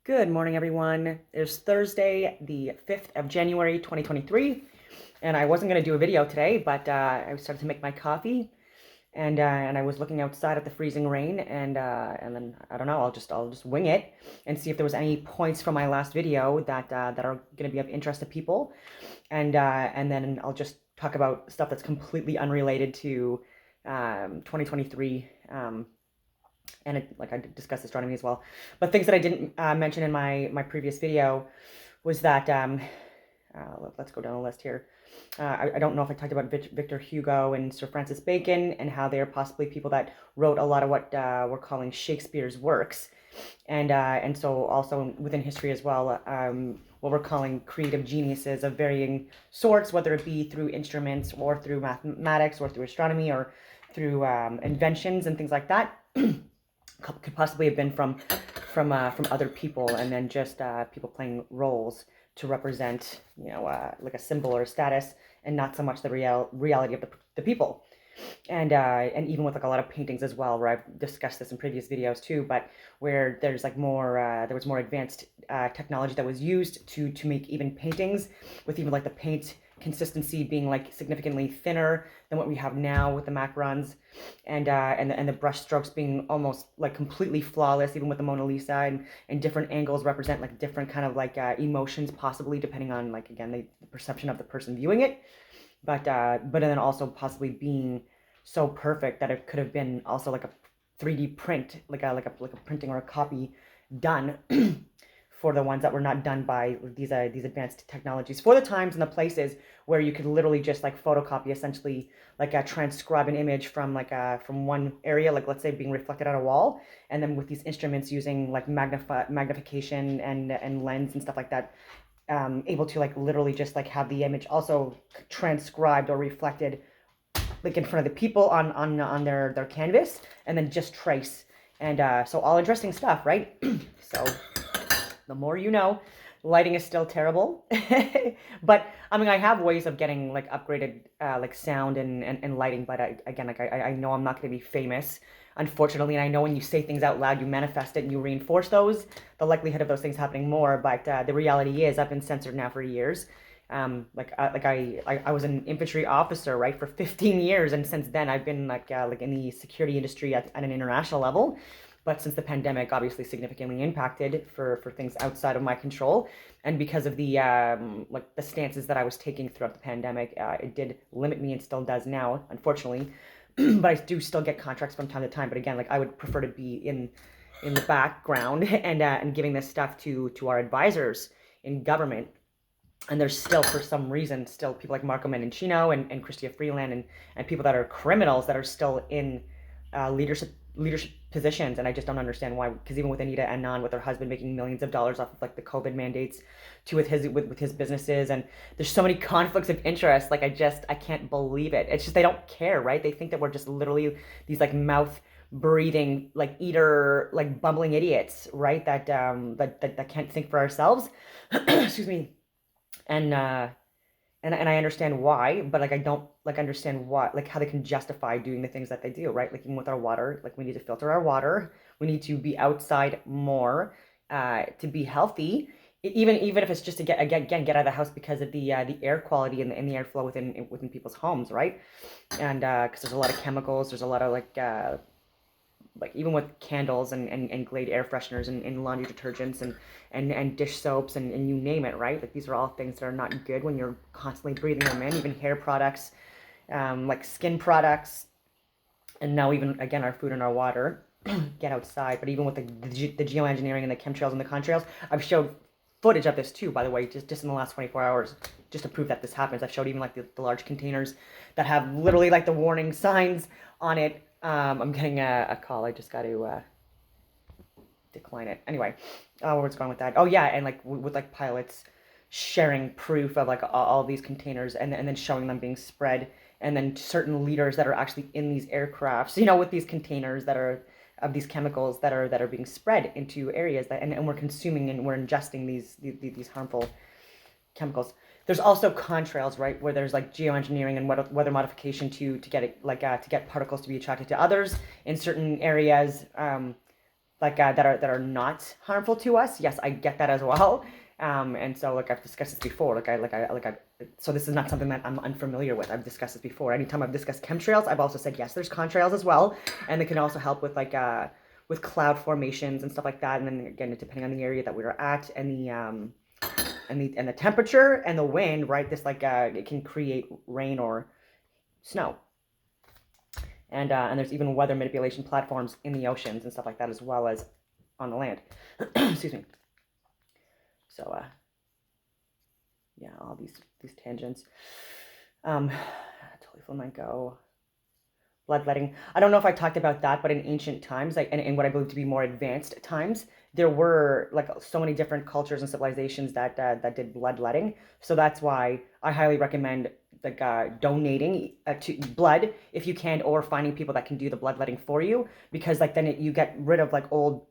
Good morning, everyone. It's Thursday, the 5th of January, 2023, and I wasn't going to do a video today, but I started to make my coffee, and I was looking outside at the freezing rain, and then I don't know, I'll just wing it and see if there was any points from my last video that are going to be of interest to people, and then I'll just talk about stuff that's completely unrelated to 2023. And like I discussed astronomy as well. But things that I didn't mention in my previous video was that, let's go down the list here. I don't know if I talked about Victor Hugo and Sir Francis Bacon and how they're possibly people that wrote a lot of what we're calling Shakespeare's works. And so also within history as well, what we're calling creative geniuses of varying sorts, whether it be through instruments or through mathematics or through astronomy or through inventions and things like that. Could possibly have been from other people, and then just people playing roles to represent, like a symbol or a status, and not so much the reality of the people. And even with like a lot of paintings as well, where I've discussed this in previous videos too, but where there's like more there was more advanced technology that was used to make even paintings, with even like the paint consistency being like significantly thinner than what we have now with the macarons, and the brush strokes being almost like completely flawless, even with the Mona Lisa, and different angles represent like different kind of like emotions, possibly depending on, like, again, the perception of the person viewing it, but then also possibly being so perfect that it could have been also like a 3D print, like a printing or a copy done for the ones that were not done by these advanced technologies, for the times and the places where you could literally just like photocopy, essentially like transcribe an image from from one area, like let's say being reflected on a wall, and then with these instruments using like magnification and lens and stuff like that, able to like literally just like have the image also transcribed or reflected like in front of the people on their canvas, and then just trace. And so all interesting stuff, right? So the more you know. Lighting is still terrible, but I mean, I have ways of getting like upgraded like sound and lighting, but again, like I know I'm not going to be famous, unfortunately, and I know when you say things out loud, you manifest it and you reinforce those, the likelihood of those things happening more, but the reality is I've been censored now for years. I was an infantry officer, right, for 15 years, and since then I've been like in the security industry at an international level. But since the pandemic obviously significantly impacted for things outside of my control, and because of the like the stances that I was taking throughout the pandemic, it did limit me and still does now, unfortunately. But I do still get contracts from time to time. But again, like I would prefer to be in the background and giving this stuff to our advisors in government. And there's still, for some reason, still people like Marco Mendocino and Chrystia Freeland and people that are criminals that are still in leadership positions, and I just don't understand why. Because even with Anita Anand, with her husband making millions of dollars off of like the COVID mandates, to with his businesses, and there's so many conflicts of interest. Like I can't believe it. It's just they don't care, right? They think that we're just literally these like mouth breathing, like eater, like bumbling idiots, right? That can't think for ourselves. Excuse me. And I understand why, but like I don't like understand why, like how they can justify doing the things that they do, right? Like even with our water, like we need to filter our water, we need to be outside more to be healthy, even if it's just to get out of the house because of the air quality and the airflow within people's homes, right? And because there's a lot of chemicals, there's a lot of like even with candles and Glade air fresheners and laundry detergents and dish soaps and you name it, right? Like these are all things that are not good when you're constantly breathing them in. Even hair products, like skin products, and now even, again, our food and our water. Get outside. But even with the geoengineering and the chemtrails and the contrails, I've showed footage of this too, by the way, just in the last 24 hours, just to prove that this happens. I've showed even like the large containers that have literally like the warning signs on it. I'm getting a call. I just got to decline it. Anyway, where's going with that? Oh yeah, and like with like pilots sharing proof of like all these containers, and then showing them being spread, and then certain leaders that are actually in these aircrafts, with these containers that are of these chemicals that are being spread into areas that and we're consuming and we're ingesting these harmful chemicals. There's also contrails, right, where there's like geoengineering and weather modification to get it like to get particles to be attracted to others in certain areas, that are not harmful to us. Yes, I get that as well. And so like I've discussed this before, so this is not something that I'm unfamiliar with. I've discussed this before. Anytime I've discussed chemtrails, I've also said yes, there's contrails as well, and they can also help with cloud formations and stuff like that. And then again, depending on the area that we're at and the temperature and the wind, right? This it can create rain or snow. And there's even weather manipulation platforms in the oceans and stuff like that, as well as on the land. Excuse me. So yeah, all these tangents. Totally full my go. Bloodletting. I don't know if I talked about that, but in ancient times, like in what I believe to be more advanced times, there were like so many different cultures and civilizations that did bloodletting. So that's why I highly recommend donating to blood if you can, or finding people that can do the bloodletting for you, because like then you get rid of like old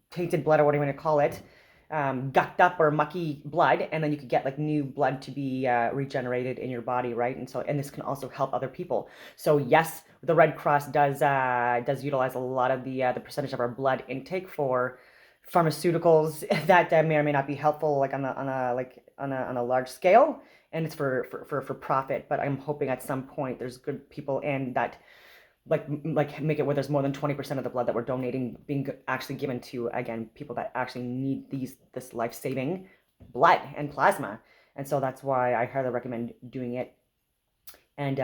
tainted blood, or what do you want to call it, gucked up or mucky blood, and then you could get like new blood to be regenerated in your body, right? And this can also help other people. So yes, the Red Cross does utilize a lot of the percentage of our blood intake for pharmaceuticals that may or may not be helpful, like on a large scale, and it's for profit. But I'm hoping at some point there's good people and that like make it where there's more than 20% of the blood that we're donating being actually given to, again, people that actually need this life-saving blood and plasma. And so that's why I highly recommend doing it. And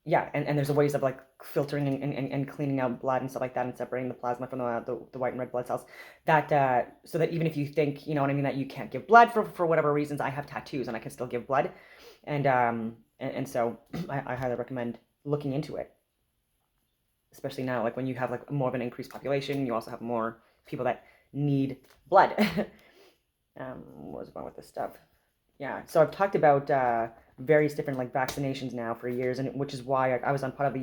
yeah, and there's ways of like filtering and cleaning out blood and stuff like that, and separating the plasma from the white and red blood cells, that so that even if you think, you know what I mean, that you can't give blood for whatever reasons, I have tattoos and I can still give blood. And so I highly recommend looking into it, especially now, like when you have like more of an increased population, you also have more people that need blood. What was going with this stuff? Yeah, so I've talked about various different like vaccinations now for years, and which is why I was on part of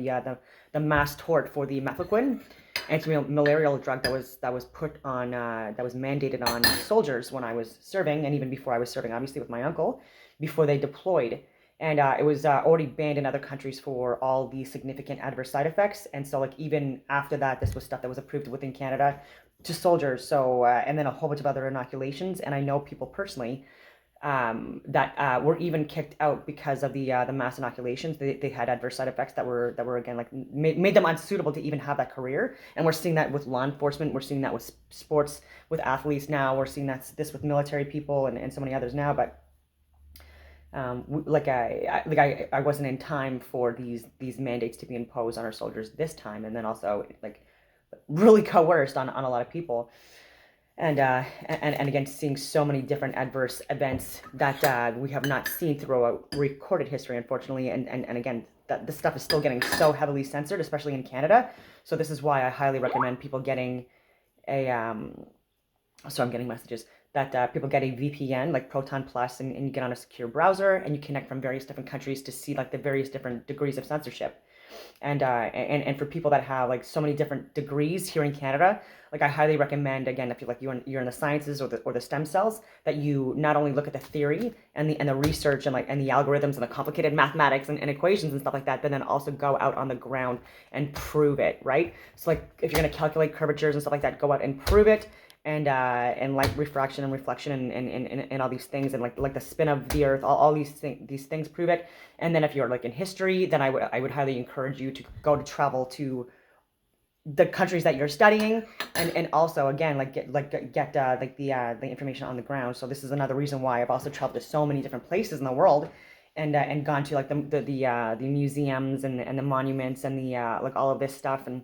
the mass tort for the mefloquine anti-malarial drug that was put on that was mandated on soldiers when I was serving, and even before I was serving, obviously with my uncle, before they deployed. And it was already banned in other countries for all the significant adverse side effects. And so like even after that, this was stuff that was approved within Canada to soldiers. So and then a whole bunch of other inoculations. And I know people personally that were even kicked out because of the mass inoculations. They had adverse side effects that were again like made them unsuitable to even have that career. And we're seeing that with law enforcement. We're seeing that with sports, with athletes now. We're seeing this with military people and so many others now. But I wasn't in time for these mandates to be imposed on our soldiers this time, and then also like really coerced on a lot of people. And again, seeing so many different adverse events that we have not seen throughout recorded history, unfortunately. And again, that this stuff is still getting so heavily censored, especially in Canada. So this is why I highly recommend people getting a so I'm getting messages that people get a VPN like Proton Plus, and you get on a secure browser and you connect from various different countries to see like the various different degrees of censorship. And for people that have like so many different degrees here in Canada, like I highly recommend, again, if you're in the sciences or the stem cells, that you not only look at the theory and the research and the algorithms and the complicated mathematics and equations and stuff like that, but then also go out on the ground and prove it, right? So like if you're going to calculate curvatures and stuff like that, go out and prove it. And light refraction and reflection and all these things, and like the spin of the earth, all these things prove it. And then if you're like in history, then I would highly encourage you to go to travel to the countries that you're studying, and also again get the information on the ground. So this is another reason why I've also traveled to so many different places in the world, and gone to like the museums and the monuments and the like all of this stuff, and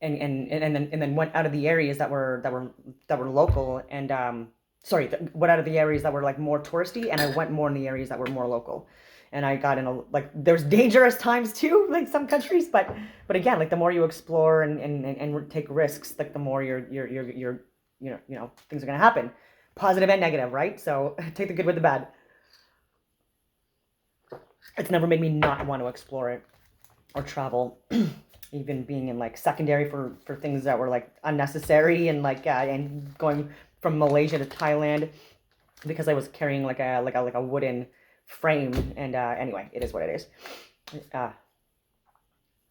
then went out of the areas that were local, and went out of the areas that were like more touristy, and I went more in the areas that were more local. And I got in there's dangerous times too, like some countries, but again, like the more you explore and take risks, like the more you're things are gonna happen, positive and negative, right? So take the good with the bad. It's never made me not want to explore it or travel. Even being in like secondary for things that were like unnecessary, and and going from Malaysia to Thailand because I was carrying like a wooden frame. And anyway, it is what it is.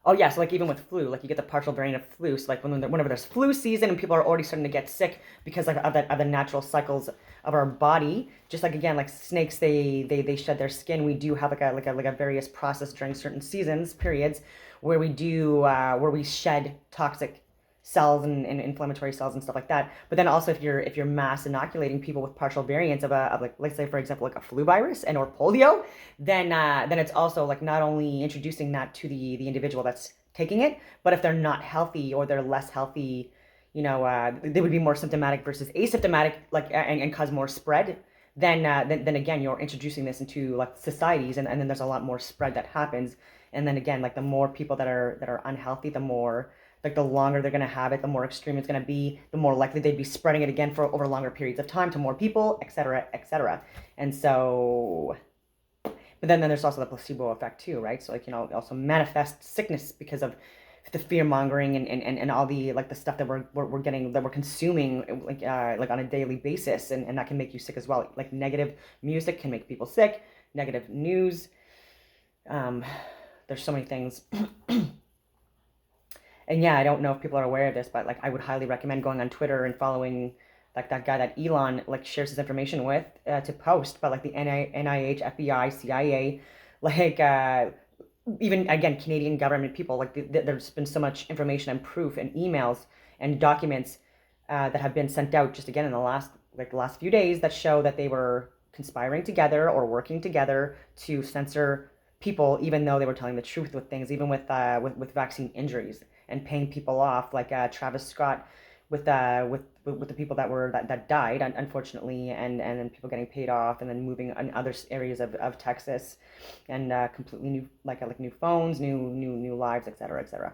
Oh yeah, so like even with flu, like you get the partial variant of flu. So like whenever there's flu season and people are already starting to get sick because like of the natural cycles of our body, just like again like snakes, they shed their skin. We do have like a various process during certain seasons periods where we shed toxic cells and inflammatory cells and stuff like that. But then also if you're mass inoculating people with partial variants of like, let's say for example like a flu virus and or polio, then it's also like not only introducing that to the individual that's taking it, but if they're not healthy or they're less healthy, they would be more symptomatic versus asymptomatic, like and cause more spread. Then again, you're introducing this into like societies, and then there's a lot more spread that happens. And then again, like the more people that are unhealthy, the more like the longer they're gonna have it, the more extreme it's gonna be, the more likely they'd be spreading it again for over longer periods of time to more people, etc., etc. And so, but then there's also the placebo effect too, right? So like also manifest sickness because of the fear mongering and all the like the stuff that we're getting, that we're consuming like on a daily basis, and that can make you sick as well. Like negative music can make people sick, negative news. There's so many things. And yeah, I don't know if people are aware of this, but like I would highly recommend going on Twitter and following like that guy that Elon like shares his information with, to post. But like the NIH, FBI, CIA, like even again Canadian government people, like there's been so much information and proof and emails and documents that have been sent out just again in the last few days that show that they were conspiring together or working together to censor people, even though they were telling the truth with things, even with vaccine injuries and paying people off, like Travis Scott with the people that died unfortunately, and then people getting paid off and then moving in other areas of Texas, and completely new like new phones, new lives, etc., etc.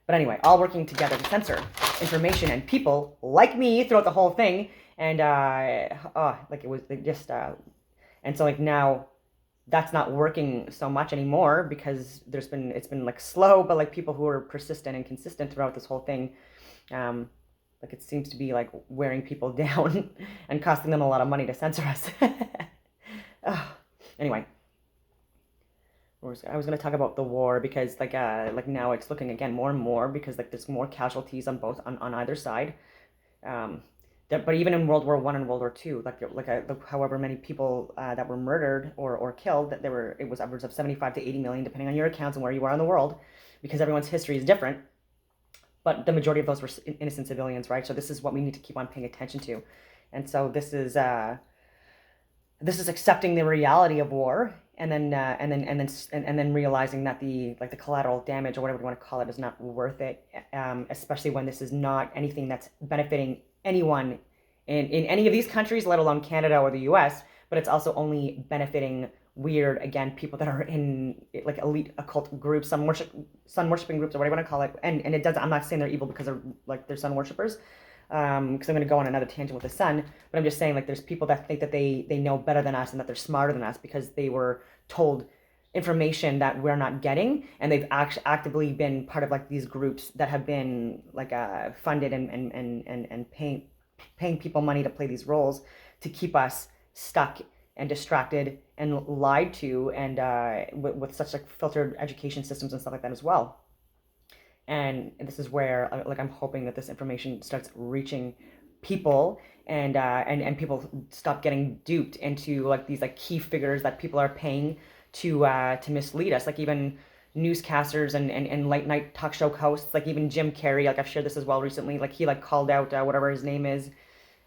But anyway, all working together to censor information and people like me throughout the whole thing, and like it was just and so like now that's not working so much anymore because it's been like slow, but like people who are persistent and consistent throughout this whole thing, like it seems to be like wearing people down and costing them a lot of money to censor us. Anyway, I was gonna talk about the war because like now it's looking again more and more because like there's more casualties on either side. But even in World War I and World War II, however many people that were murdered or killed, that it was upwards of 75 to 80 million, depending on your accounts and where you are in the world, because everyone's history is different. But the majority of those were innocent civilians, right? So this is what we need to keep on paying attention to, and so this is accepting the reality of war, and then realizing that the collateral damage or whatever you want to call it is not worth it, especially when this is not anything that's benefiting anyone in any of these countries, let alone Canada or the US, but it's also only benefiting weird, again, people that are in like elite occult groups, sun worshiping groups, or whatever you want to call it. And it does, I'm not saying they're evil because they're sun worshippers, because I'm going to go on another tangent with the sun, but I'm just saying like there's people that think that they know better than us and that they're smarter than us because they were told information that we're not getting, and they've actively been part of like these groups that have been like funded and paying people money to play these roles to keep us stuck and distracted and lied to, and with such like filtered education systems and stuff like that as well. And this is where like I'm hoping that this information starts reaching people, and people stop getting duped into like these like key figures that people are paying to mislead us, like even newscasters and late night talk show hosts, like even Jim Carrey, like I've shared this as well recently, like he like called out whatever his name is,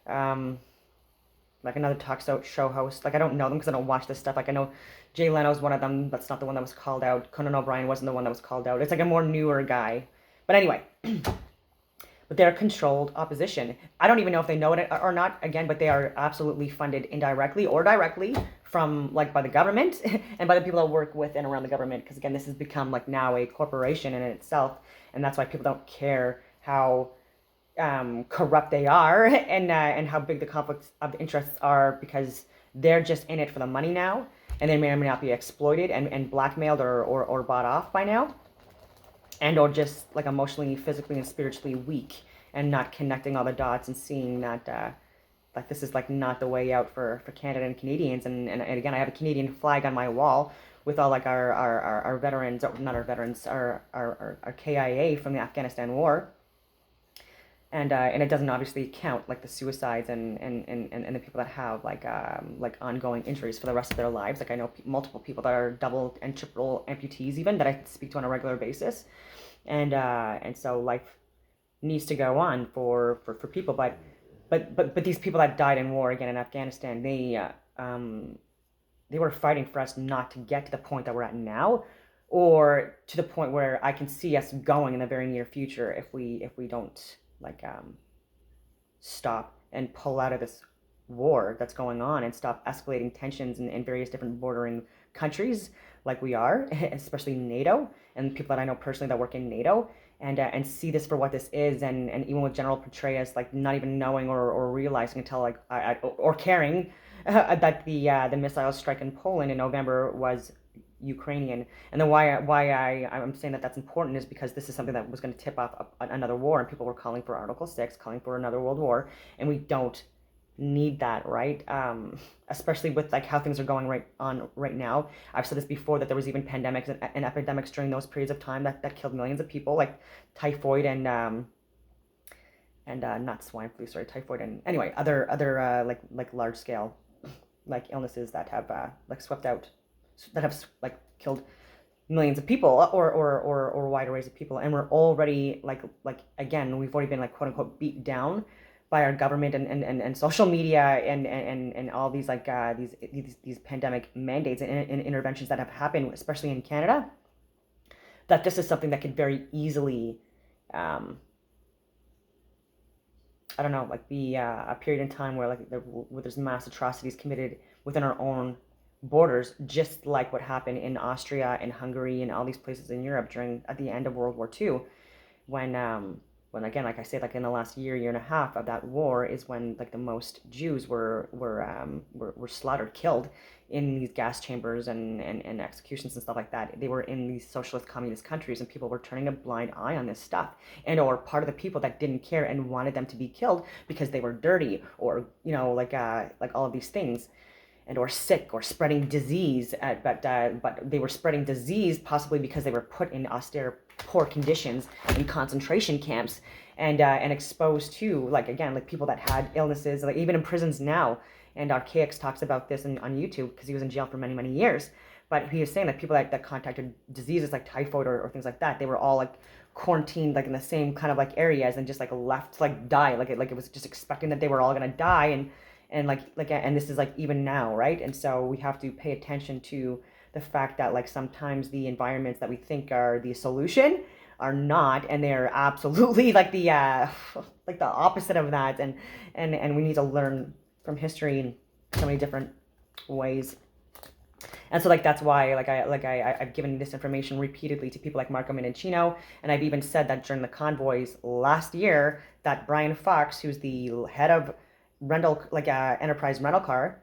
like another talk show host. Like I don't know them because I don't watch this stuff. Like I know Jay Leno's one of them. That's not the one that was called out. Conan O'Brien wasn't the one that was called out. It's like a more newer guy. But anyway, but they're controlled opposition. I don't even know if they know it or not, again, but they are absolutely funded indirectly or directly from like by the government and by the people that work with and around the government. Because again, this has become like now a corporation in itself, and that's why people don't care how corrupt they are and how big the conflicts of interests are, because they're just in it for the money now, and they may or may not be exploited and blackmailed or bought off by now, and or just like emotionally, physically, and spiritually weak and not connecting all the dots and seeing that like this is like not the way out for Canada and Canadians. And again, I have a Canadian flag on my wall with all like our veterans, not our veterans, our KIA from the Afghanistan war. And it doesn't obviously count like the suicides and the people that have like ongoing injuries for the rest of their lives. Like I know multiple people that are double and triple amputees even that I speak to on a regular basis, and so life needs to go on for people. But these people that died in war again in Afghanistan, they were fighting for us not to get to the point that we're at now, or to the point where I can see us going in the very near future if we don't stop and pull out of this war that's going on and stop escalating tensions in various different bordering countries like we are, especially NATO and people that I know personally that work in NATO, and see this for what this is, and even with General Petraeus like not even knowing or realizing until like or caring that the missile strike in Poland in November was Ukrainian. And then why I'm saying that that's important is because this is something that was going to tip off another war, and people were calling for Article 6, calling for another world war, and we don't need that, right? Especially with like how things are going right now. I've said this before, that there was even pandemics and epidemics during those periods of time that killed millions of people, like typhoid and not swine flu, sorry, typhoid and anyway other like large scale like illnesses that have like swept out, that have like killed millions of people or wide arrays of people. And we're already like again, we've already been like quote unquote beat down by our government and social media and all these like these pandemic mandates and interventions that have happened, especially in Canada, that this is something that could very easily I don't know, like be a period in time where where there's mass atrocities committed within our own borders, just like what happened in Austria and Hungary and all these places in Europe at the end of World War II, when again, like I say, like in the last year and a half of that war is when like the most Jews were slaughtered, killed in these gas chambers and executions and stuff like that. They were in these socialist communist countries, and people were turning a blind eye on this stuff, and or part of the people that didn't care and wanted them to be killed because they were dirty, or like all of these things, and or sick or spreading disease. But they were spreading disease possibly because they were put in austere, poor conditions in concentration camps, and exposed to like again like people that had illnesses, like even in prisons now. And Archaics talks about this on YouTube because he was in jail for many years. But he was saying that people that contacted diseases like typhoid or things like that, they were all like quarantined like in the same kind of like areas and just like left to like die, like it was just expecting that they were all gonna die, and and this is like even now, right? And so we have to pay attention to the fact that like sometimes the environments that we think are the solution are not, and they're absolutely like the like the opposite of that, and we need to learn from history in so many different ways. And so like that's why I've given this information repeatedly to people like Marco Mendicino, and I've even said that during the convoys last year that Brian Fox, who's the head of rental enterprise rental car,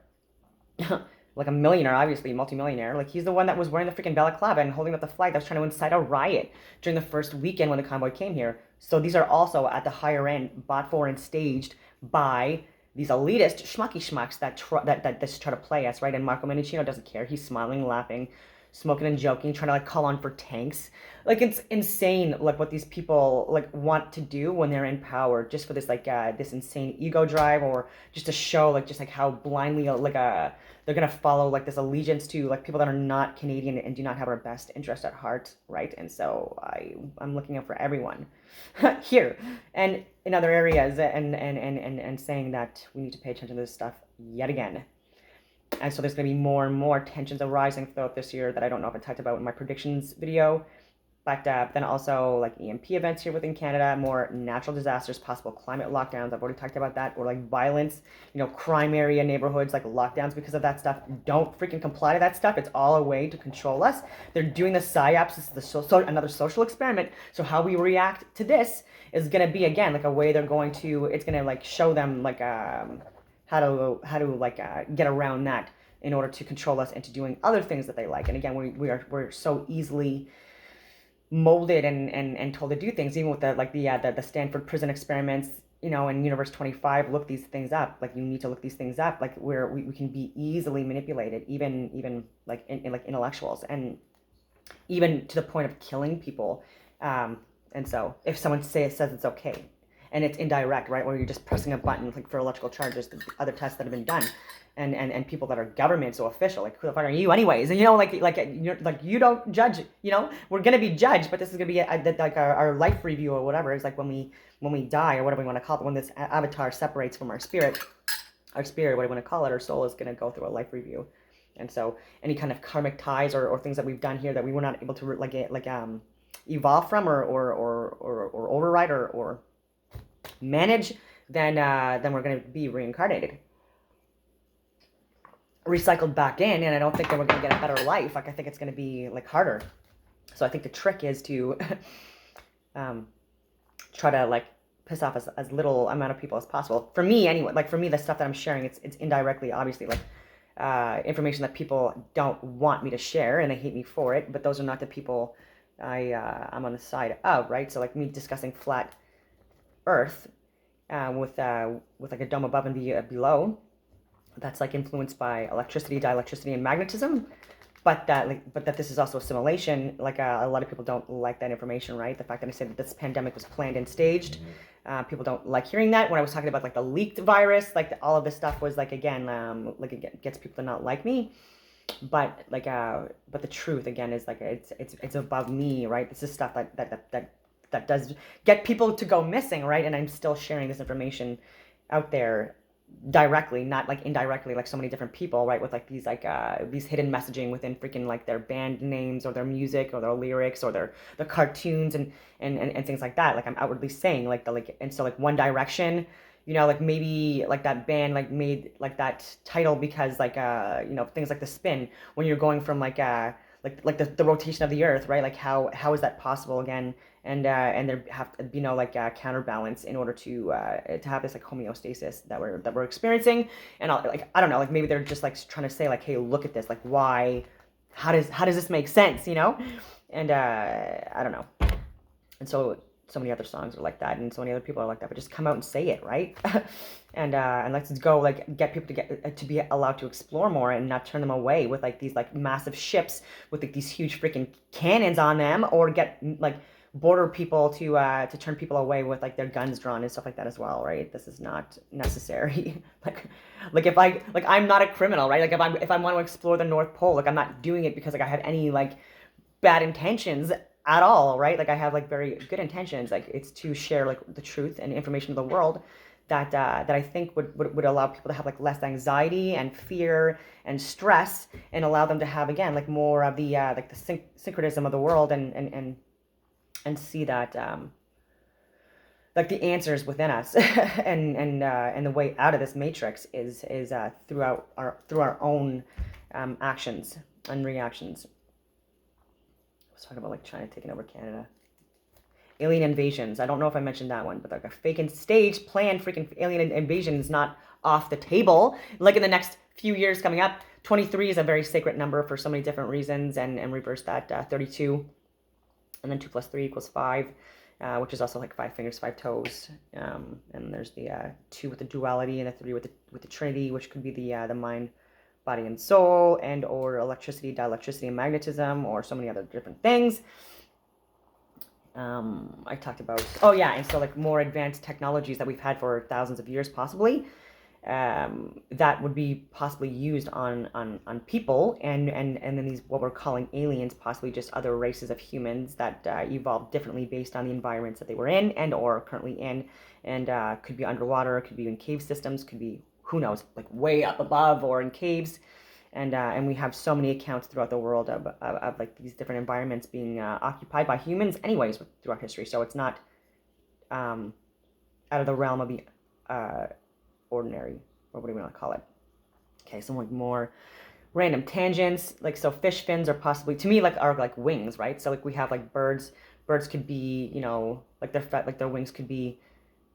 like a millionaire, obviously multimillionaire, like he's the one that was wearing the freaking balaclava and holding up the flag that was trying to incite a riot during the first weekend when the convoy came here. So these are also at the higher end, bought for and staged by these elitist schmucky schmucks that just try to play us, right? And Marco Mendicino doesn't care. He's smiling, laughing, smoking and joking, trying to like call on for tanks. Like it's insane, like what these people like want to do when they're in power, just for this like this insane ego drive, or just to show like just like how blindly they're gonna follow like this allegiance to like people that are not Canadian and do not have our best interest at heart, right? And so I'm looking out for everyone here and in other areas, and saying that we need to pay attention to this stuff yet again. And so there's going to be more and more tensions arising throughout this year that I don't know if I talked about in my predictions video. But then also like EMP events here within Canada, more natural disasters, possible climate lockdowns. I've already talked about that. Or like violence, crime area neighborhoods, like lockdowns because of that stuff. Don't freaking comply to that stuff. It's all a way to control us. They're doing the PSYOPs. This is another social experiment. So how we react to this is going to be, again, like a way they're going to, it's going to like show them like how to like get around that in order to control us into doing other things that they like. And again, we're so easily molded and told to do things, even with the Stanford prison experiments, in Universe 25, look these things up. Like, you need to look these things up. Like, where we can be easily manipulated, even like in like intellectuals, and even to the point of killing people. And so if someone says it's okay, and it's indirect, right, where you're just pressing a button like for electrical charges, the other tests that have been done, and people that are government, so official, like, who the fuck are you anyways? And you don't judge. We're gonna be judged, but this is gonna be like our life review or whatever. It's like when we die, or whatever we want to call it, when this avatar separates from our spirit, whatever you want to call it, our soul is gonna go through a life review. And so any kind of karmic ties or things that we've done here that we were not able to evolve from or override or manage, then we're going to be reincarnated, recycled back in, and I don't think that we're going to get a better life. Like, I think it's going to be like harder. So I think the trick is to try to like piss off as little amount of people as possible. For me anyway, like for me, the stuff that I'm sharing, it's indirectly, obviously, like information that people don't want me to share, and they hate me for it, but those are not the people I'm on the side of, right? So like me discussing flat earth with like a dome above and below, that's like influenced by electricity, dielectricity, and magnetism, but that this is also assimilation. Like a lot of people don't like that information, right? The fact that I said that this pandemic was planned and staged, people don't like hearing that. When I was talking about like the leaked virus, like all of this stuff was like, again, like it gets people to not like me, but like but the truth again is like it's above me, right? This is stuff that does get people to go missing, right? And I'm still sharing this information out there directly, not like indirectly, like so many different people, right? With like these hidden messaging within freaking like their band names or their music or their lyrics or the cartoons and things like that. Like, I'm outwardly saying and so like One Direction, like maybe like that band like made like that title because like things like the spin when you're going from like the rotation of the earth, right? Like how is that possible again? And there have to be no like counterbalance in order to have this like homeostasis that we're experiencing. And I don't know, like maybe they're just like trying to say like, hey, look at this, like why, how does this make sense, And I don't know. And so many other songs are like that, and so many other people are like that. But just come out and say it, right? and let's go like get people to be allowed to explore more and not turn them away with like these like massive ships with like these huge freaking cannons on them, or get like border people to turn people away with like their guns drawn and stuff like that as well, right? This is not necessary. like if I'm not a criminal, right? Like if I want to explore the North Pole, like I'm not doing it because like I have any like bad intentions at all, right? Like I have like very good intentions. Like it's to share like the truth and information of the world that I think would allow people to have like less anxiety and fear and stress, and allow them to have again like more of the like the synchronism of the world and see that like the answers within us and the way out of this matrix is through our own actions and reactions. I was talking about like China taking over Canada. Alien invasions. I don't know if I mentioned that one, but like a fake and staged planned freaking alien invasion is not off the table. Like in the next few years coming up, 23 is a very sacred number for so many different reasons, and reverse that 32. And then 2 + 3 = 5, which is also like 5 fingers, 5 toes. And there's the 2 with the duality, and the 3 with the trinity, which could be the mind, body, and soul, and or electricity, dielectricity, and magnetism, or so many other different things. I talked about, oh yeah, and so like more advanced technologies that we've had for thousands of years, possibly, that would be possibly used on people, and then these what we're calling aliens, possibly just other races of humans that evolved differently based on the environments that they were in and or currently in, and could be underwater, could be in cave systems, could be, who knows, like way up above or in caves, and we have so many accounts throughout the world of like these different environments being occupied by humans anyways throughout history. So it's not out of the realm of the ordinary, or what do we want to call it? Okay, some like more random tangents. Like, so fish fins are possibly, to me, like are like wings, right? So like we have like birds could be, like their wings could be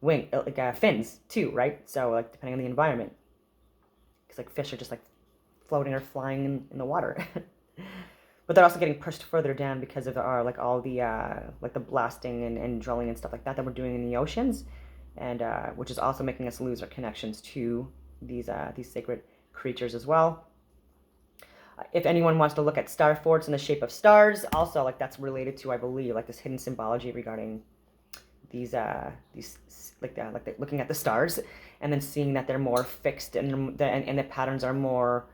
fins too, right? So like depending on the environment, because like fish are just like floating or flying in the water. But they're also getting pushed further down because of our like all the like the blasting and drilling and stuff like that we're doing in the oceans. and which is also making us lose our connections to these sacred creatures as well. If anyone wants to look at star forts in the shape of stars, also like that's related to, I believe, like this hidden symbology regarding these looking at the stars and then seeing that they're more fixed and the patterns are more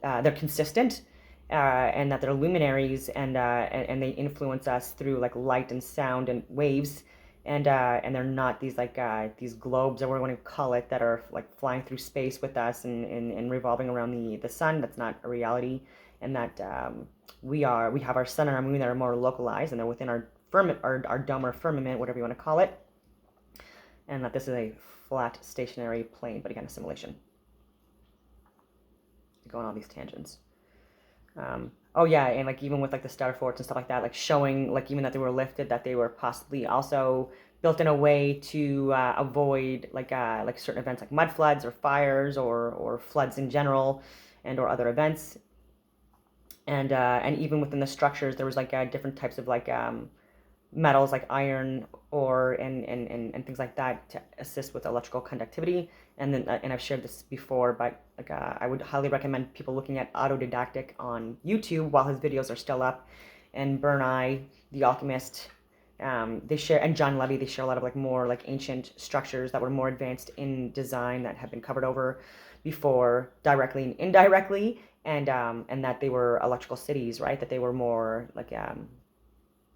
they're consistent, and that they're luminaries, and they influence us through like light and sound and waves, and they're not these these globes, or what we want to call it, that are like flying through space with us and revolving around the sun. That's not a reality, and that we have our sun and our moon that are more localized, and they're within our our dome or firmament, whatever you want to call it, and that this is a flat stationary plane, but again, a simulation. Go on all these tangents. Oh yeah, and like even with like the star forts and stuff like that, like showing like even that they were lifted, that they were possibly also built in a way to avoid like certain events like mud floods or fires or floods in general, and or other events. And even within the structures, there was like different types of like metals like iron, ore, and things like that to assist with electrical conductivity. And then and I've shared this before, but like I would highly recommend people looking at Autodidactic on YouTube while his videos are still up, and Bernai, the alchemist, they share, and John Levy, they share a lot of like more like ancient structures that were more advanced in design that have been covered over before directly and indirectly, and that they were electrical cities, right? That they were more like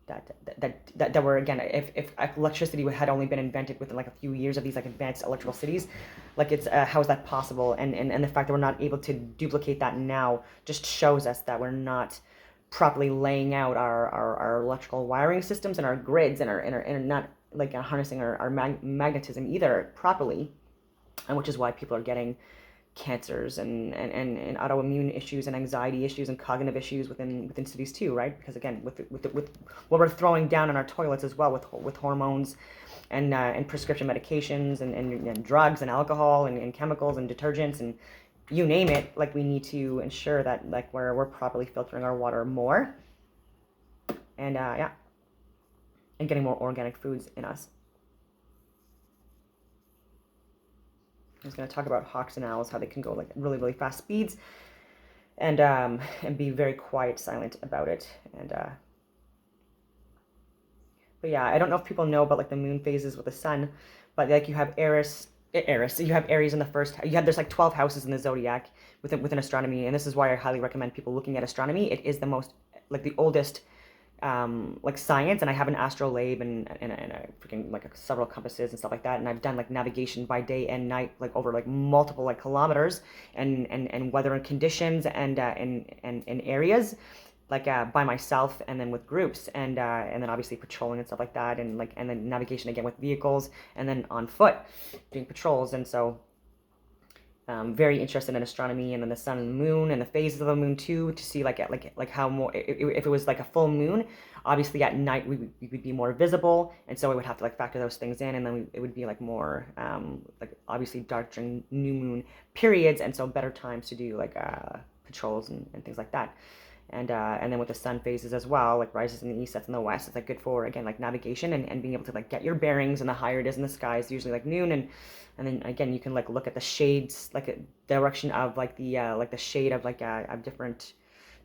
that were, again, if electricity had only been invented within like a few years of these like advanced electrical cities, like it's how is that possible? And the fact that we're not able to duplicate that now just shows us that we're not properly laying out our electrical wiring systems and our grids, and not like harnessing our magnetism either properly, and which is why people are getting cancers and autoimmune issues and anxiety issues and cognitive issues within cities too, right? Because again, with what we're throwing down in our toilets as well, with hormones and prescription medications and drugs and alcohol and chemicals and detergents and you name it, like we need to ensure that like we're properly filtering our water more, and yeah, and getting more organic foods in us. I'm just going to talk about hawks and owls, how they can go like really, really fast speeds, and be very quiet, silent about it. And but yeah, I don't know if people know about like the moon phases with the sun, but like you have Eris. You have Aries in the first. There's like 12 houses in the zodiac within astronomy, and this is why I highly recommend people looking at astronomy. It is the most like the oldest like science, and I have an astrolabe and a freaking like several compasses and stuff like that, and I've done like navigation by day and night, like over like multiple like kilometers, and weather and conditions, and areas, like by myself and then with groups, and then obviously patrolling and stuff like that, and then navigation again with vehicles, and then on foot doing patrols. And so very interested in astronomy, and then the sun and the moon and the phases of the moon too, to see like how more, if it was like a full moon, obviously at night we would be more visible, and so we would have to like factor those things in, and then it would be like more like obviously dark during new moon periods, and so better times to do like patrols and things like that. And then with the sun phases as well, like rises in the east, sets in the west, it's like good for again like navigation and being able to like get your bearings, and the higher it is in the sky is usually like noon, and then again you can like look at the shades, like a direction of like the shade of like of different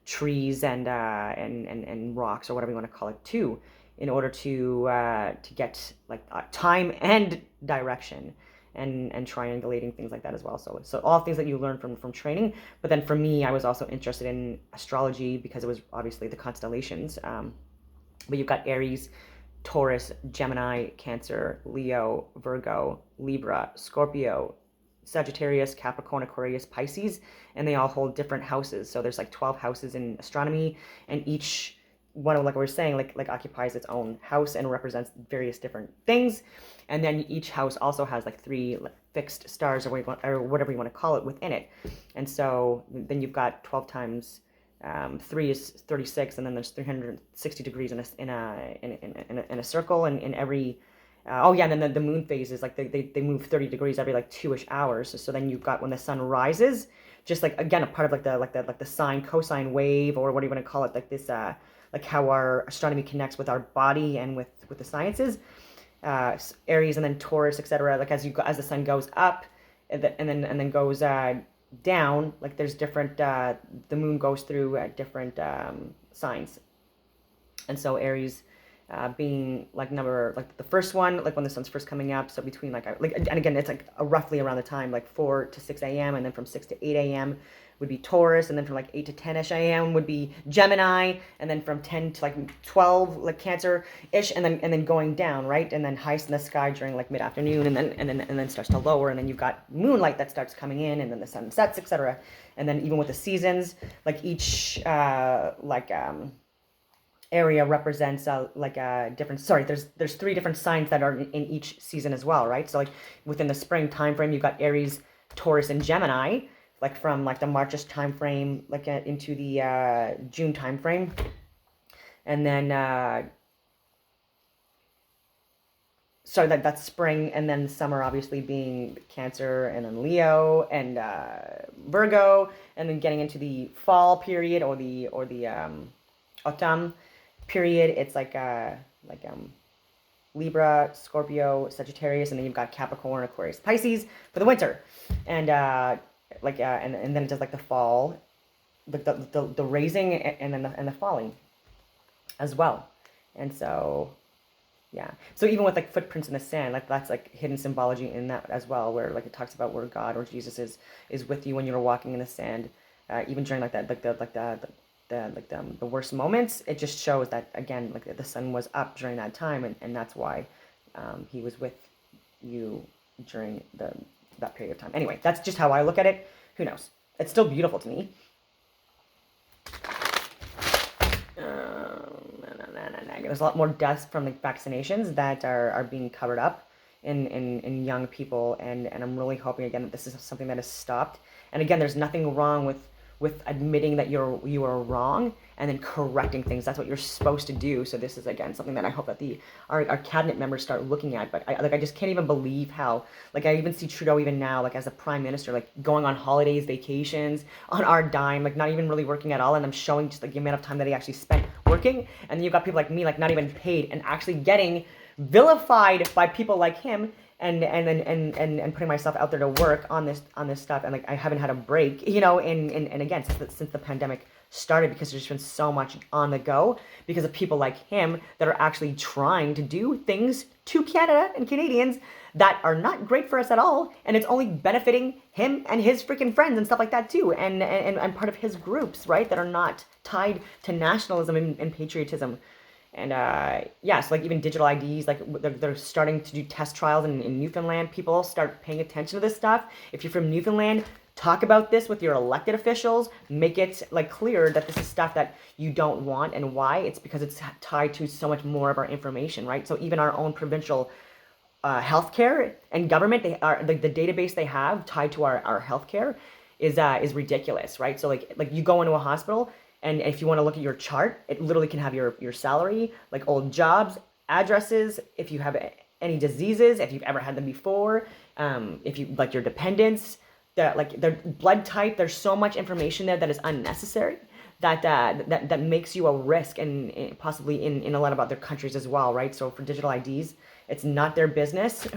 trees and rocks or whatever you want to call it too, in order to get like time and direction, and triangulating things like that as well. So all things that you learn from training. But then for me, I was also interested in astrology because it was obviously the constellations. But you've got Aries, Taurus, Gemini, Cancer, Leo, Virgo, Libra, Scorpio, Sagittarius, Capricorn, Aquarius, Pisces, and they all hold different houses. So there's like 12 houses in astronomy, and each one, like we were saying, like occupies its own house and represents various different things. And then each house also has like 3 fixed stars or whatever you want to call it within it. And so then you've got 12 times 3 is 36, and then there's 360 degrees in a circle, and in every oh yeah, and then the moon phases, like they move 30 degrees every like 2-ish hours. So then you've got when the sun rises, just like again a part of like the sine cosine wave, or what do you want to call it, like this like how our astronomy connects with our body and with the sciences. Aries, and then Taurus, etc. Like as the sun goes up, and then goes down. Like there's different. The moon goes through different signs, and so Aries. Being like the first one, like when the sun's first coming up, so between and again it's like roughly around the time like 4 to 6 a.m. and then from 6 to 8 a.m. would be Taurus, and then from like 8 to 10ish a.m. would be Gemini, and then from 10 to like 12 like Cancer-ish, and then going down, right, and then highest in the sky during like mid-afternoon, and then starts to lower, and then you've got moonlight that starts coming in, and then the sun sets, etc. And then even with the seasons, like each area represents different, there's 3 different signs that are in each season as well, right? So like within the spring time frame, you've got Aries, Taurus, and Gemini, like from like the Marchish time frame like into the June time frame. And then that's spring, and then summer obviously being Cancer, and then Leo, and Virgo, and then getting into the fall period or the autumn period, it's like Libra, Scorpio, Sagittarius, and then you've got Capricorn, Aquarius, Pisces for the winter, and and then it does like the fall, the raising, and then the falling as well. And so yeah, so even with like footprints in the sand, like that's like hidden symbology in that as well, where like it talks about where God or Jesus is with you when you're walking in the sand, even during like that the worst moments. It just shows that again, like the sun was up during that time, and that's why he was with you during that period of time. Anyway, that's just how I look at it. Who knows? It's still beautiful to me. There's a lot more deaths from the vaccinations that are being covered up in young people, and I'm really hoping again that this is something that is stopped. And again, there's nothing wrong with admitting that you are wrong and then correcting things. That's what you're supposed to do. So this is again something that I hope that our cabinet members start looking at. But I just can't even believe how, like, I even see Trudeau even now, like as a prime minister, like going on holidays, vacations on our dime, like not even really working at all, and I'm showing just like the amount of time that he actually spent working. And then you've got people like me, like not even paid and actually getting vilified by people like him, and putting myself out there to work on this stuff, and like I haven't had a break, and again since the pandemic started, because there's been so much on the go because of people like him that are actually trying to do things to Canada and Canadians that are not great for us at all, and it's only benefiting him and his freaking friends and stuff like that too, and part of his groups, right, that are not tied to nationalism and patriotism. And so like even digital IDs, like they're starting to do test trials in Newfoundland. People start paying attention to this stuff. If you're from Newfoundland, talk about this with your elected officials. Make it like clear that this is stuff that you don't want, and why. It's because it's tied to so much more of our information, right? So even our own provincial healthcare and government, they are the database they have tied to our healthcare is ridiculous, right? So like you go into a hospital, and if you want to look at your chart, it literally can have your salary, like old jobs, addresses, if you have any diseases, if you've ever had them before, if you like your dependents, like their blood type. There's so much information there that is unnecessary, that makes you a risk, and possibly in a lot of other countries as well, right? So for digital IDs, it's not their business,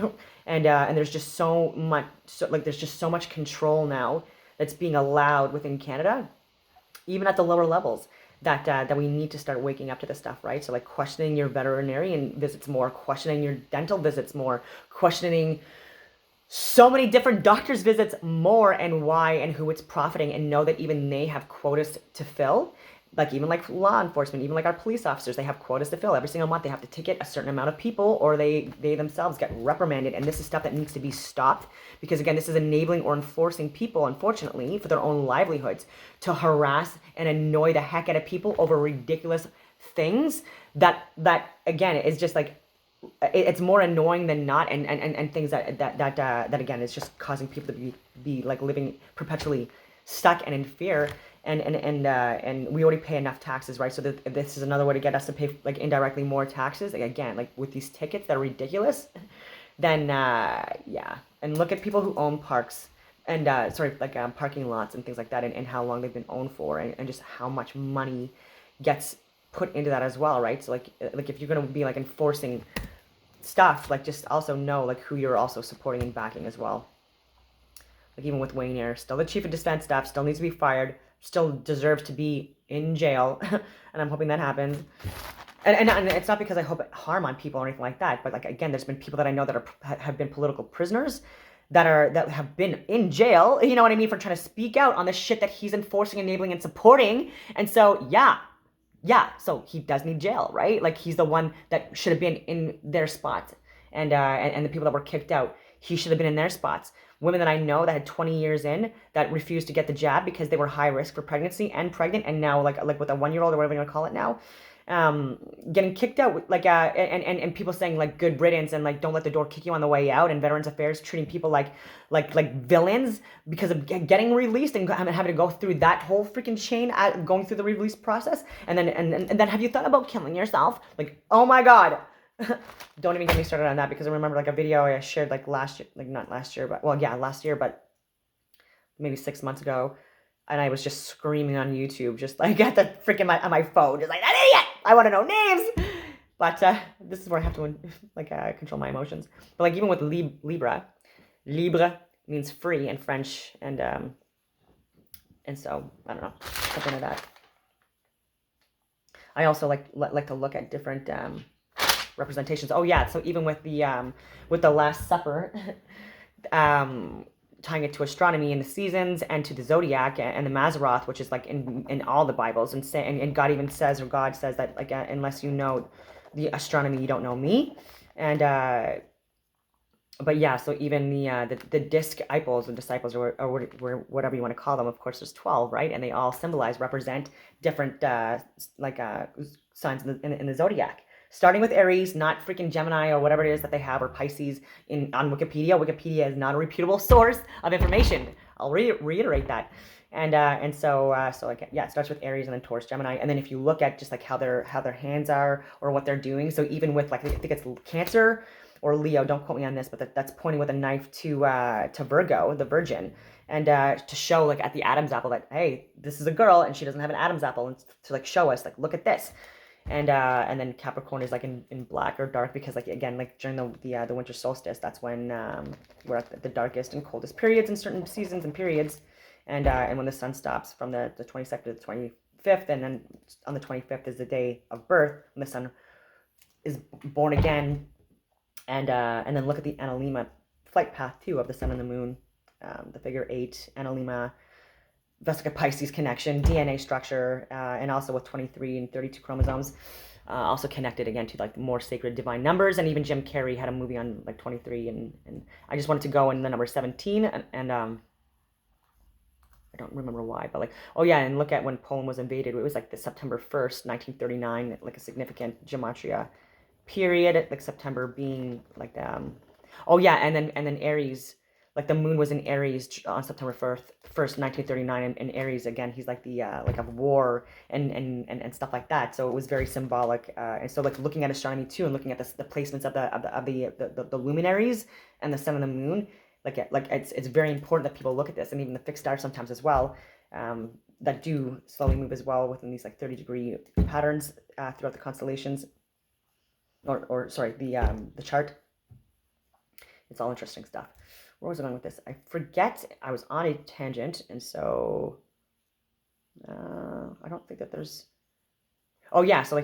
and there's just so much control now that's being allowed within Canada, even at the lower levels, that we need to start waking up to this stuff, right? So like questioning your veterinarian visits more, questioning your dental visits more, questioning so many different doctors' visits more, and why and who it's profiting, and know that even they have quotas to fill. Like even like law enforcement, even like our police officers, they have quotas to fill. Every single month they have to ticket a certain amount of people, or they themselves get reprimanded. And this is stuff that needs to be stopped, because again, this is enabling or enforcing people, unfortunately, for their own livelihoods, to harass and annoy the heck out of people over ridiculous things that again is just like, it's more annoying than not, and things that again is just causing people to be like living perpetually stuck and in fear. And we already pay enough taxes, right? So this is another way to get us to pay like indirectly more taxes. Like, again, like with these tickets that are ridiculous. Then yeah, and look at people who own parks and parking lots and things like that, and how long they've been owned for, and just how much money gets put into that as well, right? So like if you're gonna be like enforcing stuff, like just also know like who you're also supporting and backing as well. Like even with Wayne here, still the chief of defense staff, still needs to be fired, still deserves to be in jail, and I'm hoping that happens. And it's not because I hope harm on people or anything like that, but like again, there's been people that I know that have been political prisoners that have been in jail, you know what I mean, for trying to speak out on the shit that he's enforcing, enabling, and supporting. And so so he does need jail, right? Like he's the one that should have been in their spot, and the people that were kicked out, he should have been in their spots. Women that I know that had 20 years in that refused to get the jab because they were high risk for pregnancy and pregnant, and now like with a 1-year-old or whatever you want to call it now, getting kicked out, like and people saying like good riddance and like don't let the door kick you on the way out, and Veterans Affairs treating people like villains because of getting released and having to go through that whole freaking chain, going through the release process, and then have you thought about killing yourself? Like, oh my god. Don't even get me started on that, because I remember like a video I shared like last year, like not last year, but last year, but maybe 6 months ago, and I was just screaming on YouTube, just like at the freaking on my phone, just like, that idiot! I want to know names! But this is where I have to like control my emotions. But like even with Libre means free in French, and so I don't know, something like that. I also like to look at different representations. Oh yeah, so even with the Last Supper, tying it to astronomy and the seasons and to the zodiac and the Mazzaroth, which is like in all the Bibles, and God even says, or God says that like unless you know the astronomy, you don't know me. And but yeah, so even the disciples or whatever you want to call them, of course there's 12, right? And they all represent different signs in the zodiac. Starting with Aries, not freaking Gemini or whatever it is that they have, or Pisces on Wikipedia. Wikipedia is not a reputable source of information. I'll reiterate that. And so like, yeah, it starts with Aries and then Taurus, Gemini. And then if you look at just like how their hands are or what they're doing. So even with like, I think it's Cancer or Leo, don't quote me on this, but that's pointing with a knife to Virgo, the Virgin. And to show like at the Adam's apple that, hey, this is a girl and she doesn't have an Adam's apple, and to like show us like, look at this. And then Capricorn is like in black or dark, because like again, like during the winter solstice, that's when we're at the darkest and coldest periods in certain seasons and periods, and when the sun stops from the 22nd to the 25th, and then on the 25th is the day of birth when the sun is born again, and then look at the Analema flight path too of the sun and the moon, the figure 8 Analema. Vesica Pisces connection, DNA structure, and also with 23 and 32 chromosomes, also connected again to like more sacred divine numbers. And even Jim Carrey had a movie on like 23, and I just wanted to go in the number 17, and I don't remember why, but like, oh yeah, and look at when Poland was invaded. It was like the September 1st, 1939, like a significant gematria period, like September being like oh yeah, and then Aries. Like the moon was in Aries on September 1st, 1939, and Aries again, he's like the like of war and stuff like that. So it was very symbolic. And so like looking at astronomy too, and looking at the placements of the luminaries and the sun and the moon, like it's very important that people look at this, and even the fixed stars sometimes as well, that do slowly move as well within these like 30-degree patterns throughout the constellations, or sorry, the chart. It's all interesting stuff. Where was I going with this? I forget. I was on a tangent, and so I don't think that there's. Oh yeah, so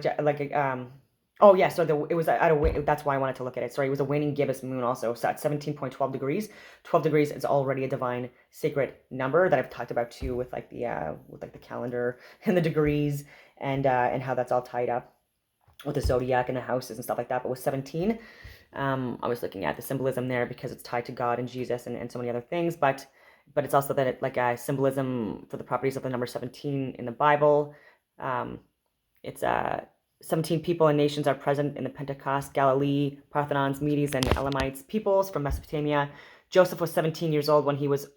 oh yeah, so it was at a. That's why I wanted to look at it. Sorry, it was a waning gibbous moon also. So at 17.12 degrees, 12 degrees is already a divine sacred number that I've talked about too, with like the calendar and the degrees, and how that's all tied up with the zodiac and the houses and stuff like that. But with 17. I was looking at the symbolism there because it's tied to God and Jesus and so many other things, but it's also that it like a symbolism for the properties of the number 17 in the Bible. It's 17 people and nations are present in the Pentecost, Galilee, Parthenons, Medes, and Elamites peoples from Mesopotamia. Joseph was 17 years old when he was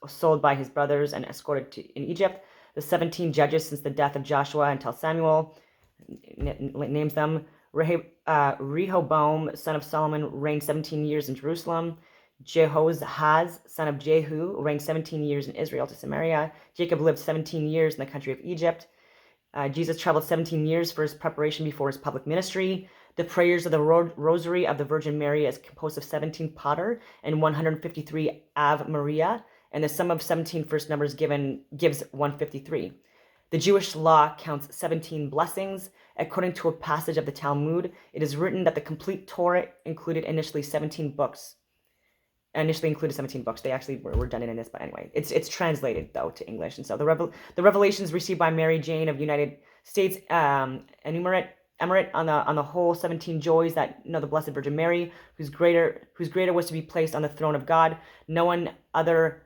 sold by his brothers and escorted in Egypt. The 17 judges since the death of Joshua until Samuel, names them. Rehoboam, son of Solomon, reigned 17 years in Jerusalem. Jehoahaz, son of Jehu, reigned 17 years in Israel to Samaria. Jacob lived 17 years in the country of Egypt. Jesus traveled 17 years for his preparation before his public ministry. The prayers of the Rosary of the Virgin Mary is composed of 17 Pater and 153 Ave Maria, and the sum of 17 first numbers gives 153. The Jewish law counts 17 blessings. According to a passage of the Talmud, it is written that the complete Torah initially included 17 books. They actually were done in this, but anyway, it's translated though to English. And so the revelations received by Mary Jane of United States emirate on the whole 17 joys that the Blessed Virgin Mary, whose greater was to be placed on the throne of God. No one other.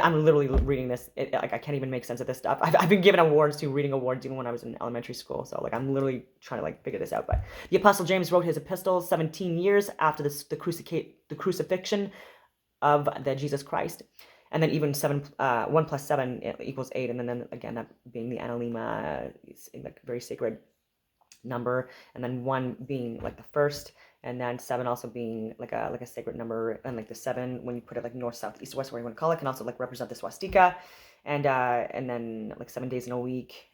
I'm literally reading this. I can't even make sense of this stuff. I've been given reading awards even when I was in elementary school. So I'm literally trying to figure this out. But the Apostle James wrote his epistles 17 years after the crucifixion of the Jesus Christ. And then even 1 plus 7 equals 8. And then again, that being the Analema, very sacred number. And then 1 being the first. And then 7 also being like a sacred number, and the 7 when you put it north, south, east, west, whatever you want to call it, can also represent the swastika, and then 7 days in a week.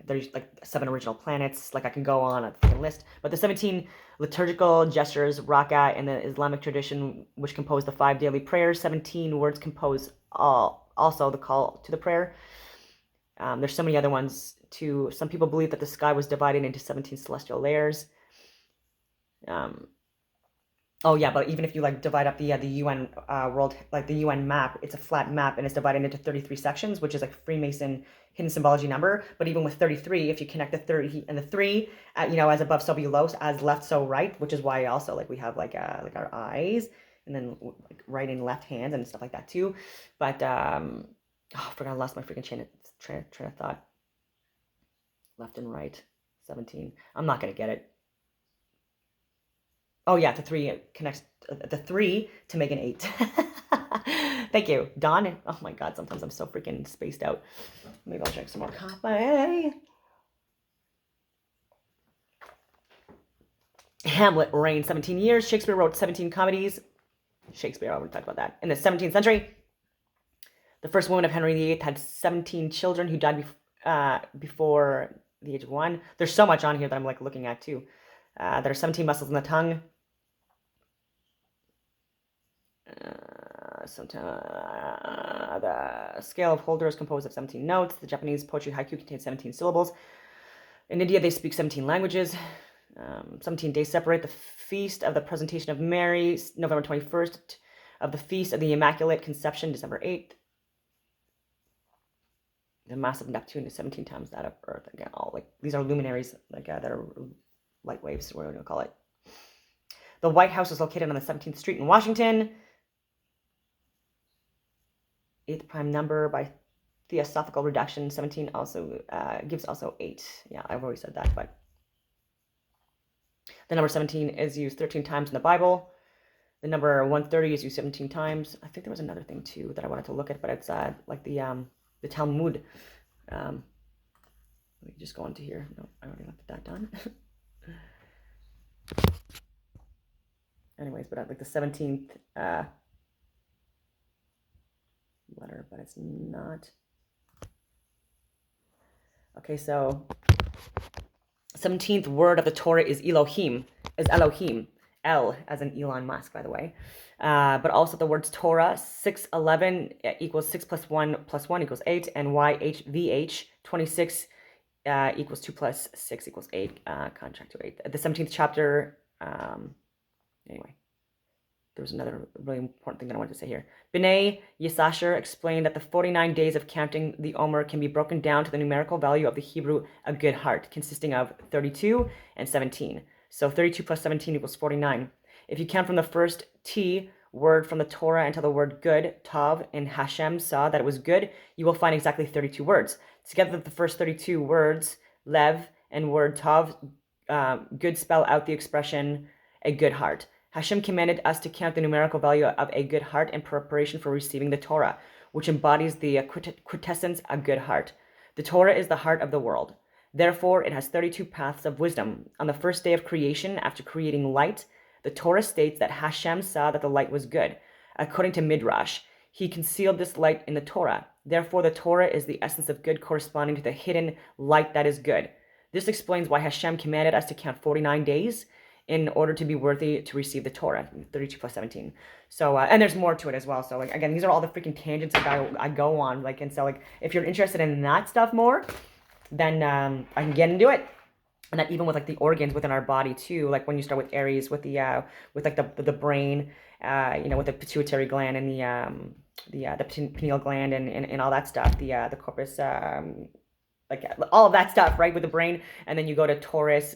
There's 7 original planets. I can go on a list, but the 17 liturgical gestures, raka, in the Islamic tradition, which compose the 5 daily prayers. 17 words compose also the call to the prayer. There's so many other ones too. Some people believe that the sky was divided into 17 celestial layers. Oh yeah, but even if you divide up the UN world, the UN map, it's a flat map and it's divided into 33 sections, which is Freemason hidden symbology number. But even with 33, if you connect the 30 and the 3, as above so below, as left so right, which is why also we have our eyes, and then right and left hands and stuff like that too. But I forgot, I lost my freaking train of thought. Left and right, 17. I'm not gonna get it. Oh yeah, the 3 connects the 3 to make an 8. Thank you, Don. Oh my God, sometimes I'm so freaking spaced out. Maybe I'll drink some more coffee. Hamlet reigned 17 years. Shakespeare wrote 17 comedies. Shakespeare, I already talked about that. In the 17th century, the first woman of Henry VIII had 17 children who died before the age of 1. There's so much on here that I'm looking at too. There are 17 muscles in the tongue. The scale of Holder is composed of 17 notes. The Japanese poetry haiku contains 17 syllables. In India, they speak 17 languages. 17 days separate the feast of the Presentation of Mary, November 21st, of the feast of the Immaculate Conception, December 8th. The mass of Neptune is 17 times that of Earth. Again, these are luminaries that are light waves, what we're going to call it. The White House is located on the 17th Street in Washington. 8th prime number by theosophical reduction. 17 also gives also 8. Yeah, I've already said that, but the number 17 is used 13 times in the Bible. The number 130 is used 17 times. I think there was another thing too that I wanted to look at, but it's the Talmud. Let me just go into here. No, I already left that done. Anyways, but the 17th letter, but it's not. Okay, so 17th word of the Torah is Elohim, El as in Elon Musk, by the way. But also the words Torah, 611 equals 6 plus 1 plus 1 equals 8, and YHVH, 26 equals 2 plus 6 equals 8, contract to 8. The 17th chapter, anyway, there was another really important thing that I wanted to say here. B'nai Yisachar explained that the 49 days of counting the Omer can be broken down to the numerical value of the Hebrew, a good heart, consisting of 32 and 17. So 32 plus 17 equals 49. If you count from the first T word from the Torah until the word good, Tav, and Hashem saw that it was good, you will find exactly 32 words. Together, the first 32 words, Lev and word Tav, good, spell out the expression, a good heart. Hashem commanded us to count the numerical value of a good heart in preparation for receiving the Torah, which embodies the quintessence, a good heart. The Torah is the heart of the world. Therefore, it has 32 paths of wisdom. On the first day of creation, after creating light, the Torah states that Hashem saw that the light was good. According to Midrash, he concealed this light in the Torah. Therefore, the Torah is the essence of good corresponding to the hidden light that is good. This explains why Hashem commanded us to count 49 days. in order to be worthy to receive the Torah, 32 plus 17. So, and there's more to it as well. So, like, again, these are all the freaking tangents that I go on. Like, and so, like, if you're interested in that stuff more, then I can get into it. And that even with, like, the organs within our body, too, like, when you start with Aries, with the, with, like, the brain, you know, with the pituitary gland and the pineal gland and all that stuff, the corpus, like, all of that stuff, right, with the brain. And then you go to Taurus,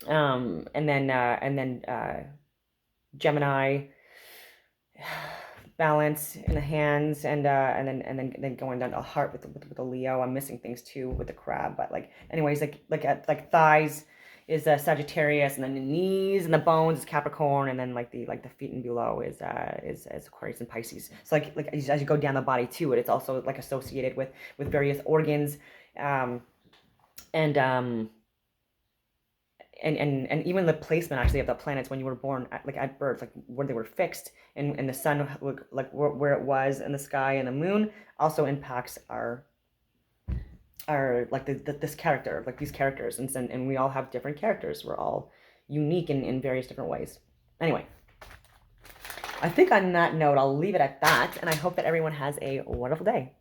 and then Gemini, balance in the hands, and then going down to the heart with the Leo. I'm missing things too with the crab, but like, anyways, like thighs is Sagittarius, and then the knees and the bones is Capricorn, and then like the feet and below is Aquarius and Pisces. So like as you go down the body too, it's also like associated with various organs, and even the placement actually of the planets when you were born, at birth, like where they were fixed, and the sun, like where it was in the sky, and the moon also impacts our like this character, like these characters, and we all have different characters. We're all unique in various different ways. Anyway, I think on that note, I'll leave it at that, and I hope that everyone has a wonderful day.